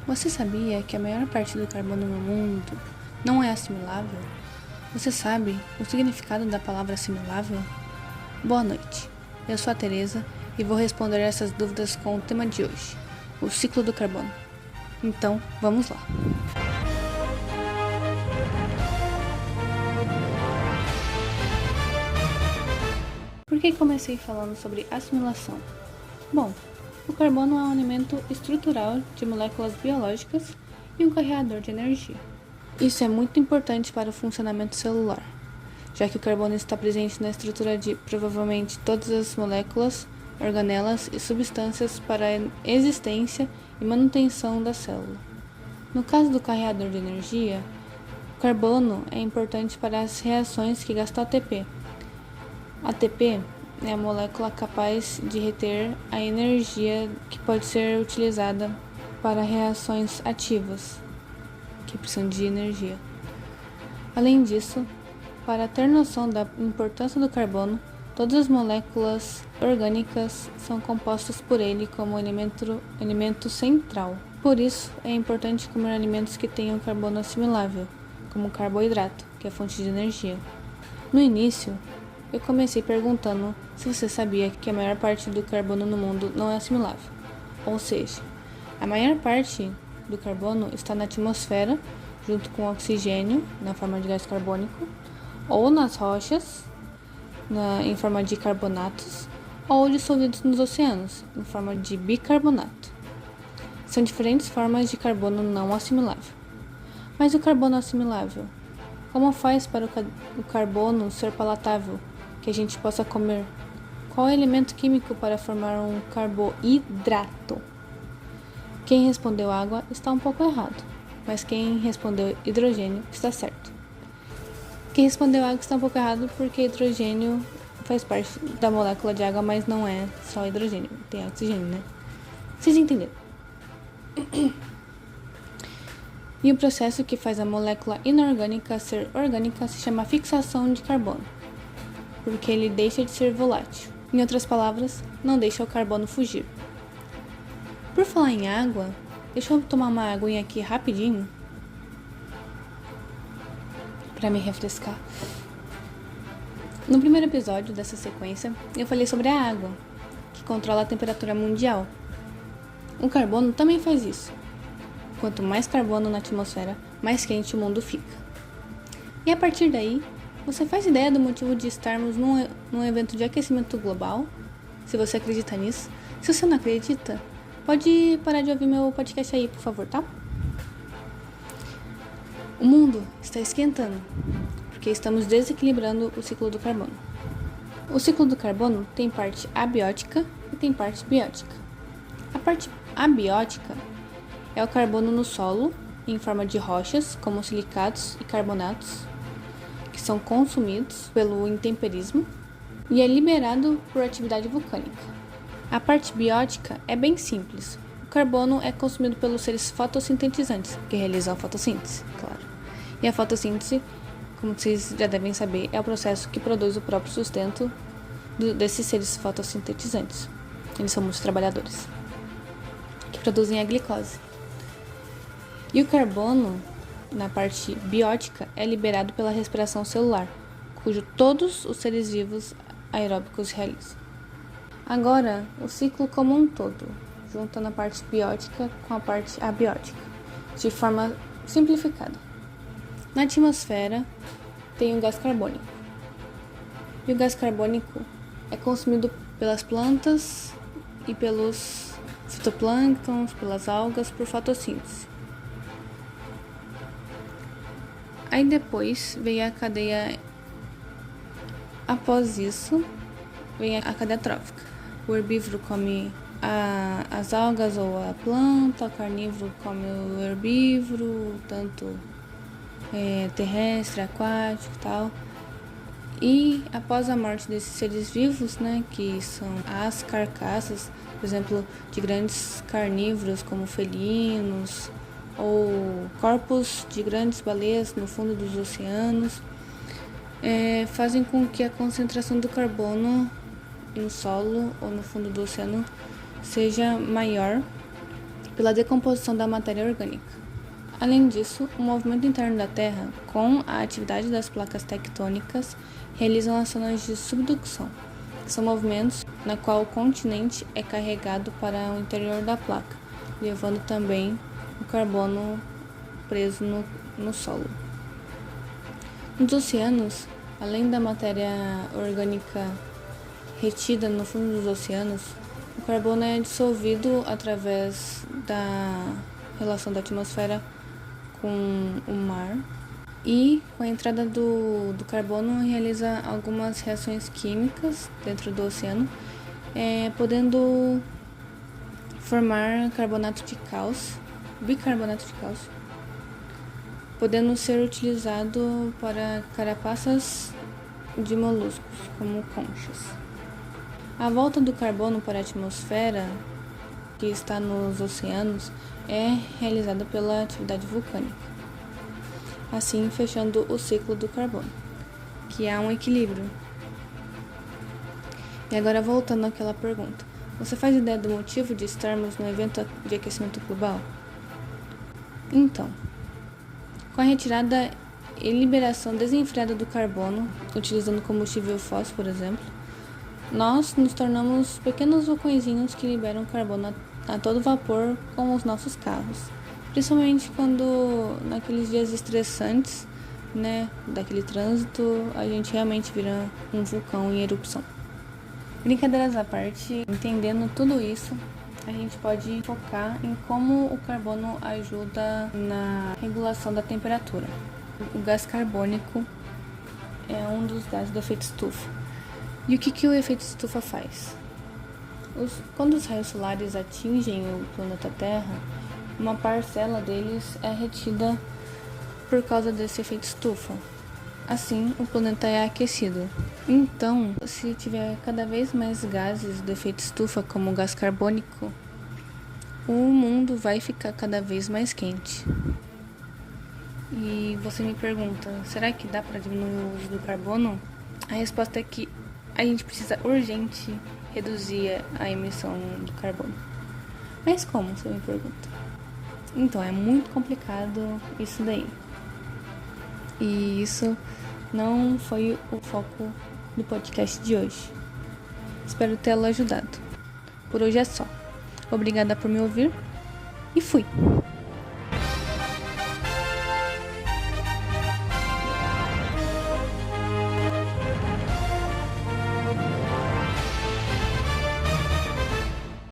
Você sabia que a maior parte do carbono no mundo não é assimilável? Você sabe o significado da palavra assimilável? Boa noite, eu sou a Teresa e vou responder essas dúvidas com o tema de hoje, o ciclo do carbono. Então, vamos lá! Por que comecei falando sobre assimilação? Bom, o carbono é um elemento estrutural de moléculas biológicas e um carreador de energia. Isso é muito importante para o funcionamento celular, já que o carbono está presente na estrutura de provavelmente todas as moléculas, organelas e substâncias para a existência e manutenção da célula. No caso do carreador de energia, o carbono é importante para as reações que gastam ATP. ATP é a molécula capaz de reter a energia que pode ser utilizada para reações ativas, que precisam de energia. Além disso, para ter noção da importância do carbono, todas as moléculas orgânicas são compostas por ele como elemento central. Por isso, é importante comer alimentos que tenham carbono assimilável, como carboidrato, que é fonte de energia. No início, eu comecei perguntando se você sabia que a maior parte do carbono no mundo não é assimilável. Ou seja, a maior parte do carbono está na atmosfera, junto com o oxigênio, na forma de gás carbônico, ou nas rochas, em forma de carbonatos, ou dissolvidos nos oceanos, em forma de bicarbonato. São diferentes formas de carbono não assimilável. Mas o carbono assimilável? Como faz para o carbono ser palatável, que a gente possa comer? Qual é o elemento químico para formar um carboidrato? Quem respondeu água está um pouco errado, mas quem respondeu hidrogênio está certo. Quem respondeu água está um pouco errado porque hidrogênio faz parte da molécula de água, mas não é só hidrogênio, tem oxigênio, né? Vocês entenderam? E o processo que faz a molécula inorgânica ser orgânica se chama fixação de carbono, porque ele deixa de ser volátil. Em outras palavras, não deixa o carbono fugir. Por falar em água, deixa eu tomar uma aguinha aqui rapidinho para me refrescar. No primeiro episódio dessa sequência, eu falei sobre a água, que controla a temperatura mundial. O carbono também faz isso. Quanto mais carbono na atmosfera, mais quente o mundo fica. E a partir daí, você faz ideia do motivo de estarmos num evento de aquecimento global? Se você acredita nisso. Se você não acredita, pode parar de ouvir meu podcast aí, por favor, tá? O mundo está esquentando, porque estamos desequilibrando o ciclo do carbono. O ciclo do carbono tem parte abiótica e tem parte biótica. A parte abiótica é o carbono no solo, em forma de rochas, como silicatos e carbonatos, que são consumidos pelo intemperismo e é liberado por atividade vulcânica. A parte biótica é bem simples. O carbono é consumido pelos seres fotossintetizantes, que realizam a fotossíntese, claro. E a fotossíntese, como vocês já devem saber, é o processo que produz o próprio sustento desses seres fotossintetizantes. Eles são muitos trabalhadores, que produzem a glicose. E o carbono, na parte biótica, é liberado pela respiração celular, cujo todos os seres vivos aeróbicos realizam. Agora, o ciclo como um todo, juntando a parte biótica com a parte abiótica, de forma simplificada. Na atmosfera, tem o gás carbônico. E o gás carbônico é consumido pelas plantas e pelos fitoplânctons, pelas algas, por fotossíntese. Aí depois vem a cadeia, após isso, vem a cadeia trófica. O herbívoro come as algas ou a planta, o carnívoro come o herbívoro, tanto terrestre, aquático e tal. E após a morte desses seres vivos, né, que são as carcaças, por exemplo, de grandes carnívoros como felinos, ou corpos de grandes baleias no fundo dos oceanos, fazem com que a concentração do carbono no solo ou no fundo do oceano seja maior pela decomposição da matéria orgânica. Além disso, o movimento interno da Terra, com a atividade das placas tectônicas, realizam ações de subducção, que são movimentos na qual o continente é carregado para o interior da placa, levando também o carbono preso no solo. Nos oceanos, além da matéria orgânica retida no fundo dos oceanos, o carbono é dissolvido através da relação da atmosfera com o mar e, com a entrada do carbono, realiza algumas reações químicas dentro do oceano, podendo formar bicarbonato de cálcio, podendo ser utilizado para carapaças de moluscos, como conchas. A volta do carbono para a atmosfera, que está nos oceanos, é realizada pela atividade vulcânica, assim fechando o ciclo do carbono, que há um equilíbrio. E agora voltando àquela pergunta, você faz ideia do motivo de estarmos no evento de aquecimento global? Então, com a retirada e liberação desenfreada do carbono, utilizando combustível fóssil, por exemplo, nós nos tornamos pequenos vulcõezinhos que liberam carbono a todo vapor com os nossos carros. Principalmente quando, naqueles dias estressantes, daquele trânsito, a gente realmente vira um vulcão em erupção. Brincadeiras à parte, entendendo tudo isso, a gente pode focar em como o carbono ajuda na regulação da temperatura. O gás carbônico é um dos gases do efeito estufa. E o que o efeito estufa faz? Quando os raios solares atingem o planeta Terra, uma parcela deles é retida por causa desse efeito estufa. Assim, o planeta é aquecido. Então, se tiver cada vez mais gases do efeito estufa, como o gás carbônico, o mundo vai ficar cada vez mais quente. E você me pergunta, será que dá para diminuir o uso do carbono? A resposta é que a gente precisa urgente reduzir a emissão do carbono. Mas como, você me pergunta? Então, é muito complicado isso daí. E isso não foi o foco do podcast de hoje. Espero tê-lo ajudado. Por hoje é só. Obrigada por me ouvir e fui!